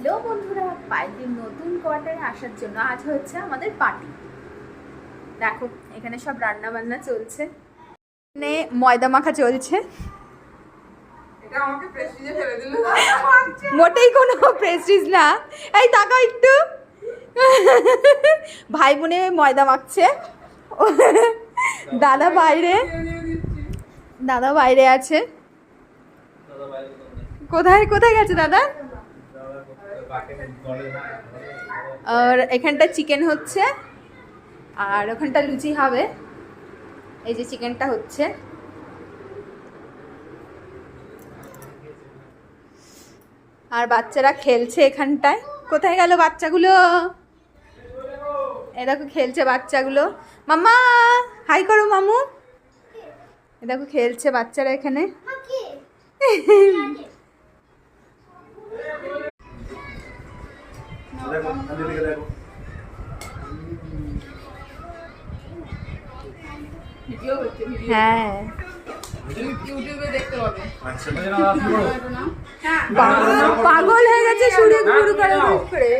Hello বন্ধুরা, পায়েলের নতুন কোয়ার্টারে আসার জন্য আজ হচ্ছে আমাদের পার্টি। দেখো এখানে সব রান্না বান্না চলছে, এখানে ময়দা মাখা চলছে। এটা আমাকে প্রেস্টিজে ফেলে দিল। মোটেই কোনো প্রেস্টিজ না। এই তাকাও একটু, ভাই বোনে ময়দা মাখছে। দাদা বাইরে আছে। কোথায় কোথায় গেছে দাদা? আর এখানটা চিকেন হচ্ছে আর ওখানটা লুচি হবে। এই যে চিকেনটা হচ্ছে। আর বাচ্চারা খেলছে এখানটায়। কোথায় গেল বাচ্চাগুলো? এ দেখো খেলছে বাচ্চাগুলো। মাম্মা হাই করো মামু। এ দেখো খেলছে বাচ্চারা এখানে। হ্যাঁ ইউটিউবে দেখতে হবে। পাগল হয়ে গেছে শুরু করে।